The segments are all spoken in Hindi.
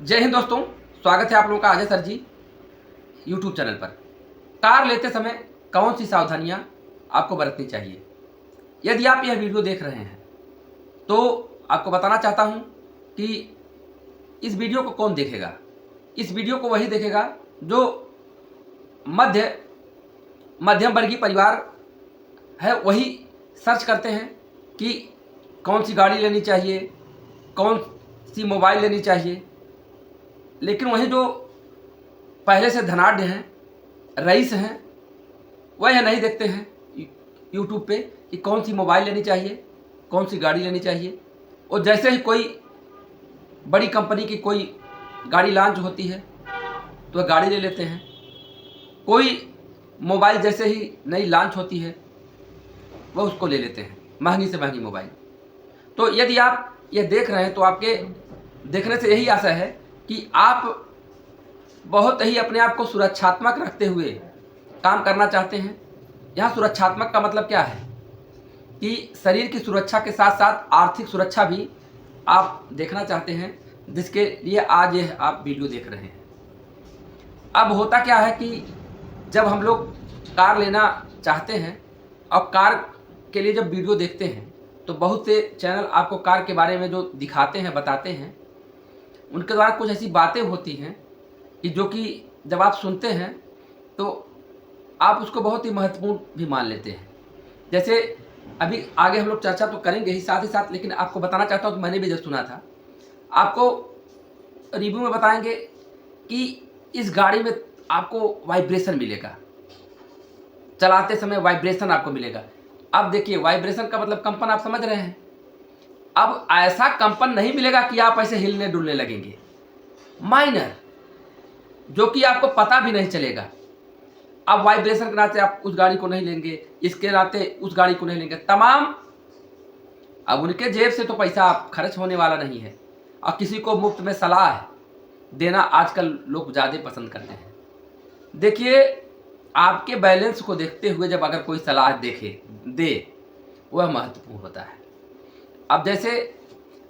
जय हिंद दोस्तों, स्वागत है आप लोगों का अजय सर जी यूट्यूब चैनल पर। कार लेते समय कौन सी सावधानियां आपको बरतनी चाहिए? यदि आप यह वीडियो देख रहे हैं तो आपको बताना चाहता हूं कि इस वीडियो को कौन देखेगा। इस वीडियो को वही देखेगा जो मध्यम वर्गीय परिवार है, वही सर्च करते हैं कि कौन सी गाड़ी लेनी चाहिए, कौन सी मोबाइल लेनी चाहिए। लेकिन वहीं जो पहले से धनाढ्य हैं, रईस हैं, वह यह नहीं देखते हैं यूट्यूब पे कि कौन सी मोबाइल लेनी चाहिए, कौन सी गाड़ी लेनी चाहिए। और जैसे ही कोई बड़ी कंपनी की कोई गाड़ी लॉन्च होती है तो वह गाड़ी ले लेते हैं। कोई मोबाइल जैसे ही नई लॉन्च होती है वह उसको ले लेते हैं, महंगी से महंगी मोबाइल। तो यदि आप ये देख रहे हैं तो आपके देखने से यही आशा है कि आप बहुत ही अपने आप को सुरक्षात्मक रखते हुए काम करना चाहते हैं। यहाँ सुरक्षात्मक का मतलब क्या है कि शरीर की सुरक्षा के साथ साथ आर्थिक सुरक्षा भी आप देखना चाहते हैं, जिसके लिए आज यह आप वीडियो देख रहे हैं। अब होता क्या है कि जब हम लोग कार लेना चाहते हैं और कार के लिए जब वीडियो देखते हैं तो बहुत से चैनल आपको कार के बारे में जो दिखाते हैं, बताते हैं, उनके द्वारा कुछ ऐसी बातें होती हैं कि जो कि जब आप सुनते हैं तो आप उसको बहुत ही महत्वपूर्ण भी मान लेते हैं। जैसे अभी आगे हम लोग चर्चा तो करेंगे ही साथ, लेकिन आपको बताना चाहता हूँ कि मैंने भी जब सुना था, आपको रिव्यू में बताएंगे कि इस गाड़ी में आपको वाइब्रेशन मिलेगा, चलाते समय वाइब्रेशन आपको मिलेगा। अब देखिए, वाइब्रेशन का मतलब कंपन आप समझ रहे हैं। अब ऐसा कंपन नहीं मिलेगा कि आप ऐसे हिलने डुलने लगेंगे, माइनर, जो कि आपको पता भी नहीं चलेगा। अब वाइब्रेशन के नाते आप उस गाड़ी को नहीं लेंगे, इसके नाते उस गाड़ी को नहीं लेंगे, तमाम। अब उनके जेब से तो पैसा खर्च होने वाला नहीं है, और किसी को मुफ्त में सलाह देना आजकल लोग ज़्यादा पसंद करते हैं। देखिए, आपके बैलेंस को देखते हुए जब अगर कोई सलाह दे, वह महत्वपूर्ण होता है। अब जैसे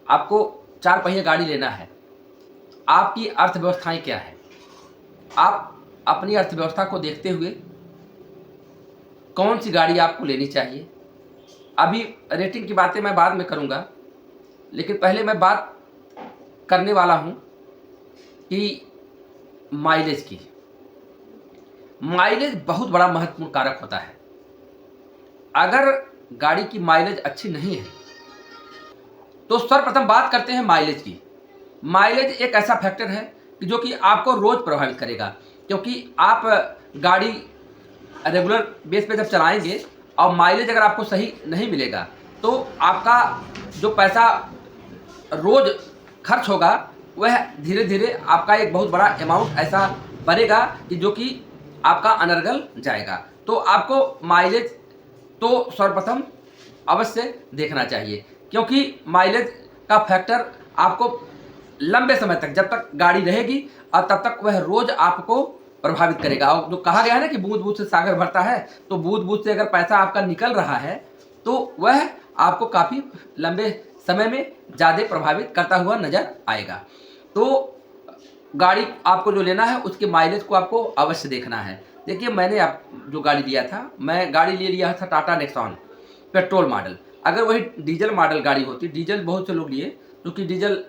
आपको 4 पहिया गाड़ी लेना है, आपकी अर्थव्यवस्थाएं क्या है, आप अपनी अर्थव्यवस्था को देखते हुए कौन सी गाड़ी आपको लेनी चाहिए। अभी रेटिंग की बातें मैं बाद में करूंगा, लेकिन पहले मैं बात करने वाला हूं कि माइलेज की। माइलेज बहुत बड़ा महत्वपूर्ण कारक होता है। अगर गाड़ी की माइलेज अच्छी नहीं है तो सर्वप्रथम बात करते हैं माइलेज की। माइलेज एक ऐसा फैक्टर है कि जो कि आपको रोज़ प्रभावित करेगा, क्योंकि आप गाड़ी रेगुलर बेस पे जब चलाएंगे और माइलेज अगर आपको सही नहीं मिलेगा तो आपका जो पैसा रोज़ खर्च होगा वह धीरे धीरे आपका एक बहुत बड़ा अमाउंट ऐसा बनेगा कि जो कि आपका अनर्गल जाएगा। तो आपको माइलेज तो सर्वप्रथम अवश्य देखना चाहिए, क्योंकि माइलेज का फैक्टर आपको लंबे समय तक, जब तक गाड़ी रहेगी और तब तक वह रोज आपको प्रभावित करेगा। और जो कहा गया है ना कि बूंद बूंद से सागर भरता है, तो बूंद बूंद से अगर पैसा आपका निकल रहा है तो वह आपको काफ़ी लंबे समय में ज़्यादा प्रभावित करता हुआ नजर आएगा। तो गाड़ी आपको जो लेना है उसके माइलेज को आपको अवश्य देखना है। देखिए, मैंने जो गाड़ी लिया था, मैं गाड़ी ले लिया था टाटा नेक्सॉन पेट्रोल मॉडल। अगर वही डीजल मॉडल गाड़ी होती, डीजल बहुत से लोग लिए, क्योंकि डीजल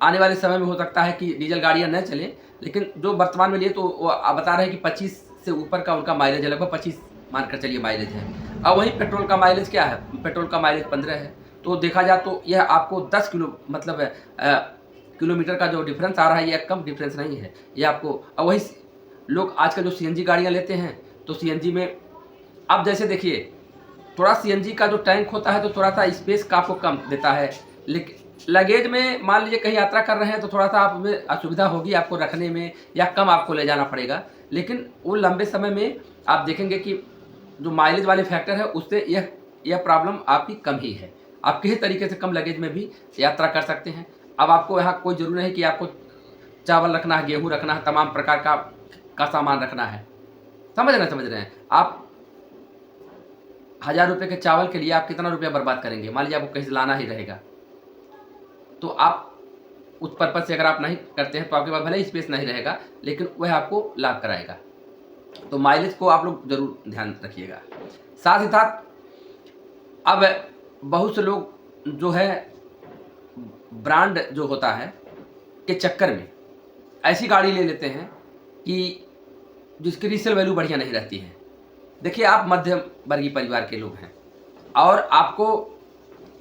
आने वाले समय में हो सकता है कि डीजल गाड़ियां न चलें, लेकिन जो वर्तमान में लिए तो वो बता रहे हैं कि 25 से ऊपर का उनका माइलेज है, लगभग 25 मानकर चलिए माइलेज है। और वहीं पेट्रोल का माइलेज क्या है, पेट्रोल का माइलेज 15 है। तो देखा जाए तो यह आपको 10 किलोमीटर का जो डिफरेंस आ रहा है, यह कम डिफरेंस नहीं है ये आपको। और वही लोग आजकल जो सीएनजी गाड़ियां लेते हैं तो सीएनजी में अब जैसे देखिए, थोड़ा सीएनजी का जो टैंक होता है तो थोड़ा सा स्पेस का आपको कम देता है, लेकिन लगेज में मान लीजिए कहीं यात्रा कर रहे हैं तो थोड़ा सा आप में असुविधा होगी आपको रखने में, या कम आपको ले जाना पड़ेगा। लेकिन वो लंबे समय में आप देखेंगे कि जो माइलेज वाले फैक्टर है उससे यह प्रॉब्लम आपकी कम ही है। आप किसी तरीके से कम लगेज में भी यात्रा कर सकते हैं। अब आपको यहाँ कोई ज़रूरी नहीं कि आपको चावल रखना है, गेहूँ रखना है, तमाम प्रकार का सामान रखना है। समझ रहे हैं आप। 1000 रुपये के चावल के लिए आप कितना रुपया बर्बाद करेंगे? मान लीजिए आपको कहीं से लाना ही रहेगा, तो आप उस पर्पज़ से अगर आप नहीं करते हैं तो आपके पास भले ही स्पेस नहीं रहेगा, लेकिन वह आपको लाभ कराएगा। तो माइलेज को आप लोग ज़रूर ध्यान रखिएगा। साथ ही साथ अब बहुत से लोग जो है ब्रांड जो होता है के चक्कर में ऐसी गाड़ी ले लेते हैं कि जिसकी रीसेल वैल्यू बढ़िया नहीं रहती है। देखिए, आप मध्यम वर्गीय परिवार के लोग हैं और आपको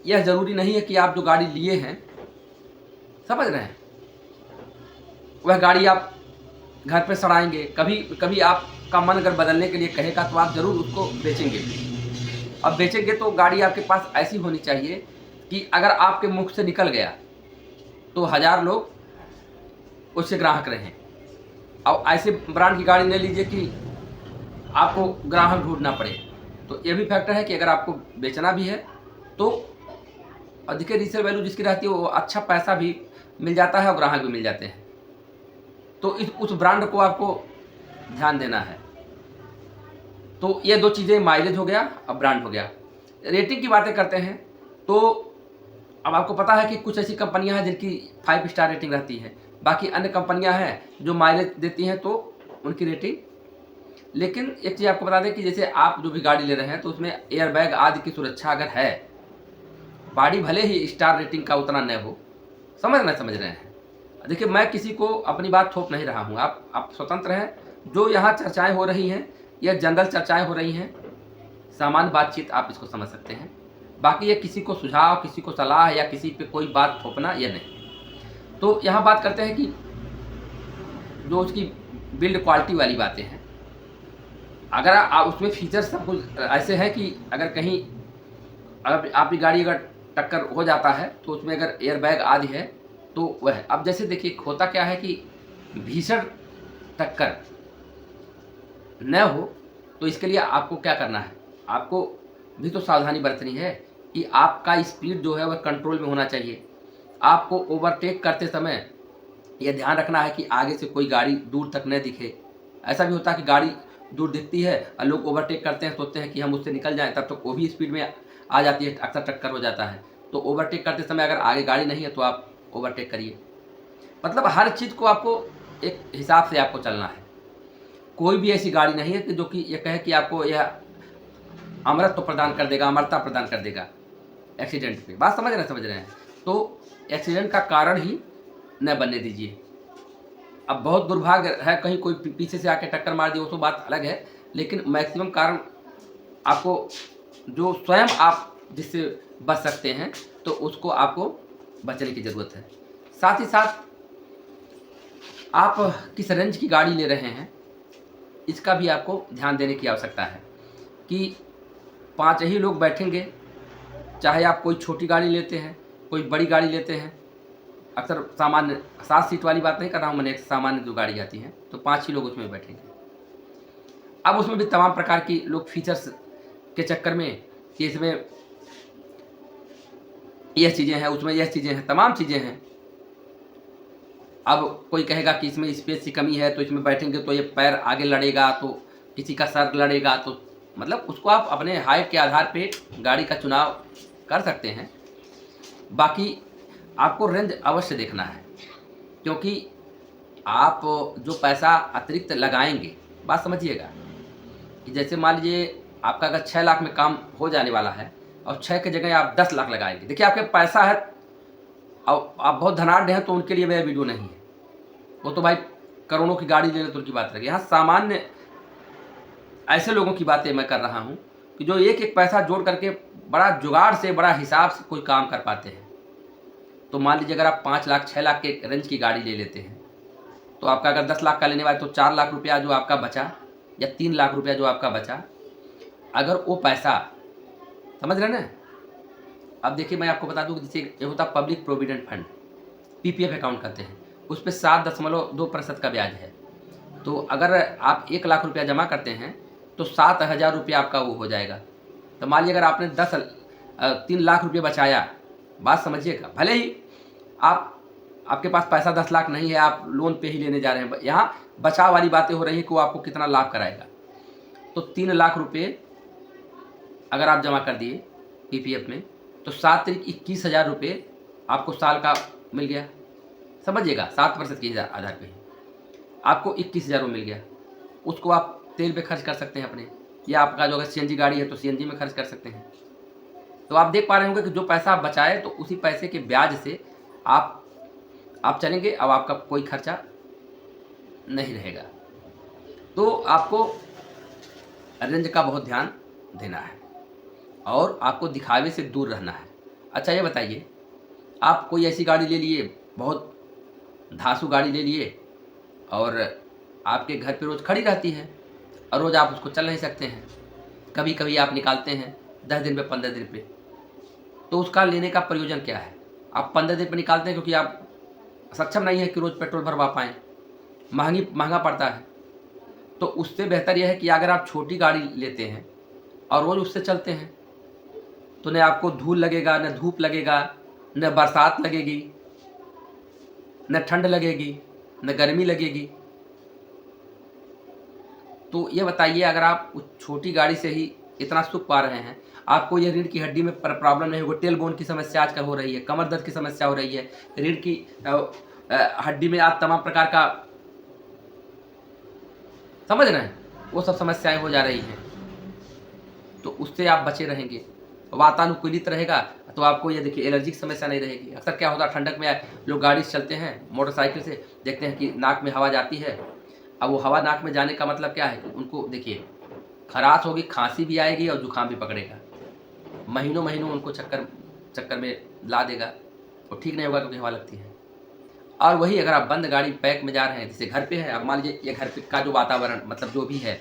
यह ज़रूरी नहीं है कि आप जो गाड़ी लिए हैं, समझ रहे हैं, वह गाड़ी आप घर पे सड़ाएंगे। कभी कभी आपका मन अगर बदलने के लिए कहेगा तो आप ज़रूर उसको बेचेंगे। अब बेचेंगे तो गाड़ी आपके पास ऐसी होनी चाहिए कि अगर आपके मुख से निकल गया तो 1000 लोग उससे ग्राहक रहें। और ऐसे ब्रांड की गाड़ी नहीं लीजिए कि आपको ग्राहक ढूंढना पड़े। तो ये भी फैक्टर है कि अगर आपको बेचना भी है तो अधिक रीसेल वैल्यू जिसकी रहती है वो अच्छा पैसा भी मिल जाता है और ग्राहक भी मिल जाते हैं। तो उस ब्रांड को आपको ध्यान देना है। तो ये 2 चीज़ें, माइलेज हो गया अब ब्रांड हो गया। रेटिंग की बातें करते हैं तो अब आपको पता है कि कुछ ऐसी कंपनियां हैं जिनकी 5 स्टार रेटिंग रहती है, बाकी अन्य कंपनियां हैं जो माइलेज देती हैं तो उनकी रेटिंग। लेकिन एक चीज़ आपको बता दें कि जैसे आप जो भी गाड़ी ले रहे हैं तो उसमें एयरबैग आदि की सुरक्षा अगर है, गाड़ी भले ही स्टार रेटिंग का उतना न हो, समझ रहे हैं। देखिए, मैं किसी को अपनी बात थोप नहीं रहा हूँ, आप स्वतंत्र हैं। जो यहाँ चर्चाएं हो रही हैं यह जनरल चर्चाएं हो रही हैं, सामान्य बातचीत आप इसको समझ सकते हैं। बाकी ये किसी को सुझाव, किसी को सलाह या किसी पे कोई बात थोपना यह नहीं। तो यहाँ बात करते हैं कि जो उसकी बिल्ड क्वालिटी वाली बातें हैं, अगर आप उसमें फीचर्स सब कुछ ऐसे हैं कि अगर कहीं अगर आपकी गाड़ी अगर टक्कर हो जाता है तो उसमें अगर एयरबैग आदि है तो वह, अब जैसे देखिए होता क्या है कि भीषण टक्कर न हो तो इसके लिए आपको क्या करना है, आपको भी तो सावधानी बरतनी है कि आपका स्पीड जो है वह कंट्रोल में होना चाहिए। आपको ओवरटेक करते समय यह ध्यान रखना है कि आगे से कोई गाड़ी दूर तक न दिखे। ऐसा भी होता है कि गाड़ी दूर दिखती है और लोग ओवरटेक करते हैं, सोचते हैं कि हम उससे निकल जाएं, तब तक वो भी स्पीड में आ जाती है, अक्सर टक्कर हो जाता है। तो ओवरटेक करते समय अगर आगे गाड़ी नहीं है तो आप ओवरटेक करिए। मतलब हर चीज़ को आपको एक हिसाब से आपको चलना है। कोई भी ऐसी गाड़ी नहीं है कि जो कि ये कहे कि आपको यह अमरत्व प्रदान कर देगा, अमरता प्रदान कर देगा एक्सीडेंट पे। बात समझ रहे हैं। तो एक्सीडेंट का कारण ही न बनने दीजिए। अब बहुत दुर्भाग्य है कहीं कोई पीछे से आके टक्कर मार दिए, वो तो बात अलग है, लेकिन मैक्सिमम कारण आपको जो स्वयं आप जिससे बच सकते हैं तो उसको आपको बचने की ज़रूरत है। साथ ही साथ आप किस रेंज की गाड़ी ले रहे हैं इसका भी आपको ध्यान देने की आवश्यकता है कि 5 ही लोग बैठेंगे, चाहे आप कोई छोटी गाड़ी लेते हैं, कोई बड़ी गाड़ी लेते हैं। अक्सर सामान्य 7 सीट वाली बात नहीं कर रहा हूँ, मैंने एक सामान्य जो गाड़ी आती हैं तो 5 ही लोग उसमें बैठेंगे। अब उसमें भी तमाम प्रकार की लोग फीचर्स के चक्कर में कि इसमें यह चीज़ें हैं, उसमें यह चीज़ें हैं, तमाम चीज़ें हैं। अब कोई कहेगा कि इसमें स्पेस की कमी है तो इसमें बैठेंगे तो ये पैर आगे लड़ेगा, तो किसी का सर लड़ेगा, तो मतलब उसको आप अपने हाइट के आधार पे गाड़ी का चुनाव कर सकते हैं। बाकी आपको रेंज अवश्य देखना है, क्योंकि आप जो पैसा अतिरिक्त लगाएंगे, बात समझिएगा कि जैसे मान लीजिए आपका अगर 6 लाख में काम हो जाने वाला है और 6 की जगह आप 10 लाख लगाएंगे। देखिए, आपके पैसा है और आप बहुत धनाढ़ हैं तो उनके लिए मेरा वीडियो नहीं है। वो तो भाई करोड़ों की गाड़ी लेने तो उनकी बात रही। यहाँ सामान्य ऐसे लोगों की बातें मैं कर रहा हूँ कि जो एक एक पैसा जोड़ करके बड़ा जुगाड़ से, बड़ा हिसाब से कोई काम कर पाते हैं। तो मान लीजिए अगर आप 5 लाख 6 लाख के रेंज की गाड़ी ले लेते हैं तो आपका अगर 10 लाख का लेने वाले तो 4 लाख रुपया जो आपका बचा या 3 लाख रुपया जो आपका बचा, अगर वो पैसा, समझ रहे ना। अब देखिए, मैं आपको बता दूं कि जैसे ये होता public provident fund, PPF account करते हैं, उस पर 7.2% का ब्याज है। तो अगर आप 1 लाख रुपया जमा करते हैं तो 7,000 रुपया आपका वो हो जाएगा। तो मान लीजिए अगर आपने 3 लाख रुपये बचाया, बात समझिएगा, भले ही आपके पास पैसा 10 लाख नहीं है, आप लोन पे ही लेने जा रहे हैं, यहाँ बचाव वाली बातें हो रही हैं कि वो आपको कितना लाभ कराएगा। तो 3 लाख रुपये अगर आप जमा कर दिए पीपीएफ में तो 7 तारीख 21,000 रुपये आपको साल का मिल गया। समझिएगा 7% के आधार पे आपको 21,000 मिल गया, उसको आप तेल पे खर्च कर सकते हैं अपने, या आपका जो अगर सीएनजी गाड़ी है तो सीएनजी में खर्च कर सकते हैं। तो आप देख पा रहे होंगे कि जो पैसा आप बचाए तो उसी पैसे के ब्याज से आप चलेंगे, अब आपका कोई खर्चा नहीं रहेगा। तो आपको रेंज का बहुत ध्यान देना है और आपको दिखावे से दूर रहना है। अच्छा ये बताइए, आप कोई ऐसी गाड़ी ले लिए, बहुत धांसू गाड़ी ले लिए और आपके घर पे रोज़ खड़ी रहती है और रोज़ आप उसको चल नहीं सकते हैं, कभी कभी आप निकालते हैं 10 दिन पे 15 दिन पे, तो उसका लेने का प्रयोजन क्या है? आप 15 दिन पे निकालते हैं क्योंकि आप सक्षम नहीं है कि रोज़ पेट्रोल भरवा पाएँ, महंगा पड़ता है। तो उससे बेहतर यह है कि अगर आप छोटी गाड़ी लेते हैं और रोज़ उससे चलते हैं तो न आपको धूल लगेगा, न धूप लगेगा, न बरसात लगेगी, न ठंड लगेगी, न गर्मी लगेगी। तो ये बताइए, अगर आप उस छोटी गाड़ी से ही इतना सुख पा रहे हैं, आपको ये रीढ़ की हड्डी में प्रॉब्लम नहीं होगी, टेल बोन की समस्या आजकल हो रही है, कमर दर्द की समस्या हो रही है, रीढ़ की हड्डी में आज तमाम प्रकार का, समझ रहे हैं, वो सब समस्याएं हो जा रही हैं, तो उससे आप बचे रहेंगे। वातानुकूलित रहेगा तो आपको ये देखिए एलर्जी की समस्या नहीं रहेगी। अक्सर क्या होता है, ठंडक में लोग गाड़ी से चलते हैं मोटरसाइकिल से, देखते हैं कि नाक में हवा जाती है। अब वो हवा नाक में जाने का मतलब क्या है कि उनको देखिए खराश होगी, खांसी भी आएगी और जुकाम भी पकड़ेगा, महीनों महीनों उनको चक्कर में ला देगा, और ठीक नहीं होगा क्योंकि हवा लगती है। और वही अगर आप बंद गाड़ी पैक में जा रहे हैं, जैसे घर पे है, अब मान लीजिए ये घर पे का जो वातावरण, मतलब जो भी है,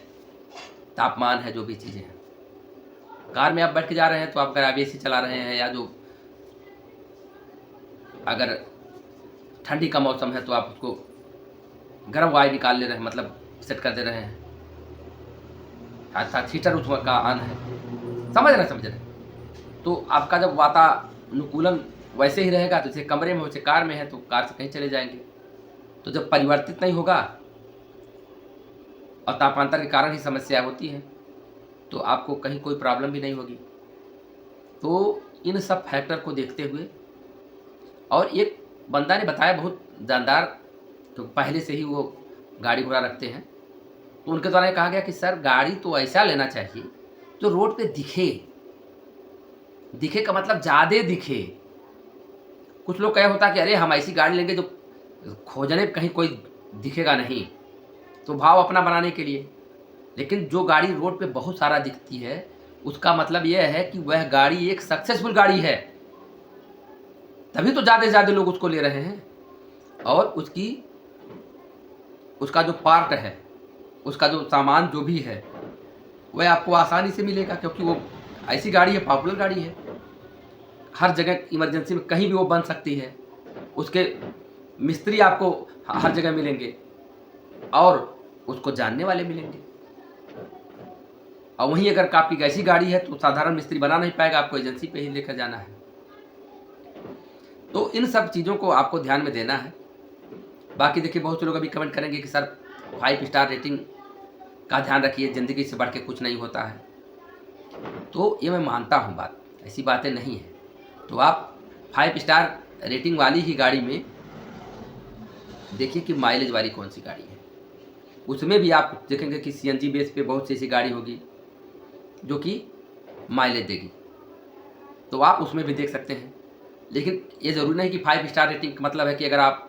तापमान है, जो भी चीज़ें हैं, कार में आप बैठ के जा रहे हैं तो आप अगर आप एसी चला रहे हैं, या जो अगर ठंडी का मौसम है तो आप उसको गर्म वायु निकाल ले रहे हैं, मतलब सेट कर दे रहे हैं, साथ हीटर उसमें का ऑन है, समझ रहे हैं। तो आपका जब वातानुकूलन वैसे ही रहेगा, तो जैसे कमरे में, वैसे कार में है तो कार से कहीं चले जाएंगे। तो जब परिवर्तित नहीं होगा और तापांतर के कारण ही समस्या होती है, तो आपको कहीं कोई प्रॉब्लम भी नहीं होगी। तो इन सब फैक्टर को देखते हुए, और एक बंदा ने बताया बहुत जानदार, तो पहले से ही वो गाड़ी घोड़ा रखते हैं, तो उनके द्वारा कहा गया कि सर गाड़ी तो ऐसा लेना चाहिए जो रोड पे दिखे का मतलब ज़्यादा दिखे। कुछ लोग क्या होता कि अरे हम ऐसी गाड़ी लेंगे जो खोजने कहीं कोई दिखेगा नहीं, तो भाव अपना बनाने के लिए। लेकिन जो गाड़ी रोड पे बहुत सारा दिखती है, उसका मतलब यह है कि वह गाड़ी एक सक्सेसफुल गाड़ी है, तभी तो ज़्यादा से ज़्यादा लोग उसको ले रहे हैं। और उसका जो पार्ट है, उसका जो सामान जो भी है, वह आपको आसानी से मिलेगा, क्योंकि वो ऐसी गाड़ी है, पॉपुलर गाड़ी है, हर जगह इमरजेंसी में कहीं भी वो बन सकती है। उसके मिस्त्री आपको हर जगह मिलेंगे और उसको जानने वाले मिलेंगे। और वहीं अगर आपकी ऐसी गाड़ी है तो साधारण मिस्त्री बना नहीं पाएगा, आपको एजेंसी पे ही लेकर जाना है। तो इन सब चीज़ों को आपको ध्यान में देना है। बाकी देखिए, बहुत से लोग अभी कमेंट करेंगे कि सर 5 स्टार रेटिंग का ध्यान रखिए, ज़िंदगी से बढ़ के कुछ नहीं होता है। तो ये मैं मानता हूँ बात, ऐसी बातें नहीं है। तो आप 5 स्टार रेटिंग वाली ही गाड़ी में देखिए कि माइलेज वाली कौन सी गाड़ी है। उसमें भी आप देखेंगे कि सीएनजी बेस पे बहुत सी ऐसी गाड़ी होगी जो कि माइलेज देगी, तो आप उसमें भी देख सकते हैं। लेकिन ये ज़रूरी नहीं कि 5 स्टार रेटिंग का मतलब है कि अगर आप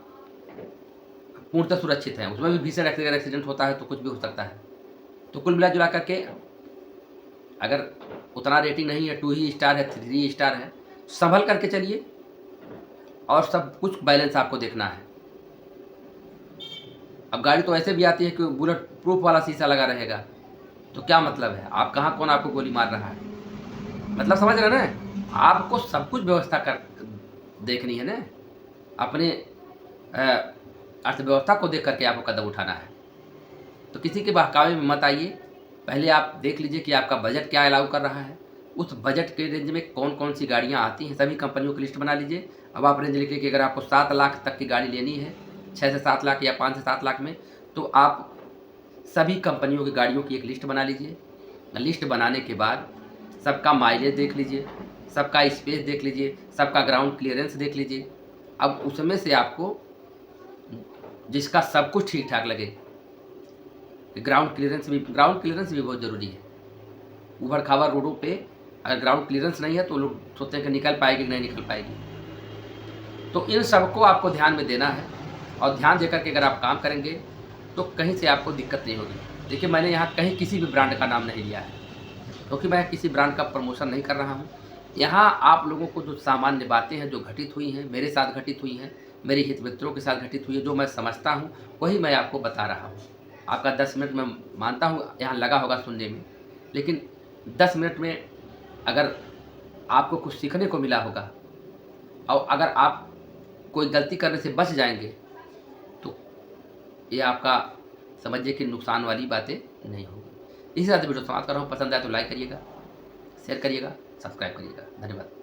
पूर्णतः सुरक्षित हैं, उसमें भी भीषण एक्सीडेंट होता है तो कुछ भी हो सकता है। तो कुल मिला जुला करके अगर उतना रेटिंग नहीं है, 2 ही स्टार है, 3 स्टार है, संभल करके चलिए और सब कुछ बैलेंस आपको देखना है। अब गाड़ी तो ऐसे भी आती है कि बुलेट प्रूफ वाला शीशा लगा रहेगा, तो क्या मतलब है, आप कहाँ कौन आपको गोली मार रहा है, मतलब समझ रहे हैं ना। आपको सब कुछ व्यवस्था कर देखनी है ना, अपने अर्थव्यवस्था को देख करके आपको कदम उठाना है। तो किसी के बहकावे में मत आइए, पहले आप देख लीजिए कि आपका बजट क्या अलाउ कर रहा है, उस बजट के रेंज में कौन कौन सी गाड़ियाँ आती हैं, सभी कंपनियों की लिस्ट बना लीजिए। अब आप रेंज लिखिए कि अगर आपको 7 लाख तक की गाड़ी लेनी है, 6 से 7 लाख या 5 से 7 लाख में, तो आप सभी कंपनियों की गाड़ियों की एक लिस्ट बना लीजिए। लिस्ट बनाने के बाद सबका माइलेज देख लीजिए, सबका स्पेस देख लीजिए, सबका ग्राउंड क्लियरेंस देख लीजिए। अब उसमें से आपको जिसका सब कुछ ठीक ठाक लगे। ग्राउंड क्लियरेंस भी बहुत ज़रूरी है। ऊबड़ खाबड़ रोडों पे अगर ग्राउंड क्लियरेंस नहीं है तो लोग सोचते हैं कि निकल पाएगी कि नहीं निकल पाएगी। तो इन सबको आपको ध्यान में देना है, और ध्यान देकर के अगर आप काम करेंगे तो कहीं से आपको दिक्कत नहीं होगी। देखिए, मैंने यहाँ कहीं किसी भी ब्रांड का नाम नहीं लिया है, क्योंकि मैं किसी ब्रांड का प्रमोशन नहीं कर रहा हूँ। यहाँ आप लोगों को जो सामान्य बातें हैं जो घटित हुई हैं, मेरे साथ घटित हुई हैं, मेरे हित मित्रों के साथ घटित हुई है, जो मैं समझता हूँ वही मैं आपको बता रहा हूँ। आपका 10 मिनट मैं मानता हूँ यहाँ लगा होगा सुनने में, लेकिन 10 मिनट में अगर आपको कुछ सीखने को मिला होगा, और अगर आप कोई गलती करने से बच जाएंगे तो ये आपका समझिए कि नुकसान वाली बातें नहीं होगी। इसी साथ वीडियो समाप्त कर रहा हूँ। पसंद आए तो लाइक करिएगा, शेयर करिएगा, सब्सक्राइब करिएगा। धन्यवाद।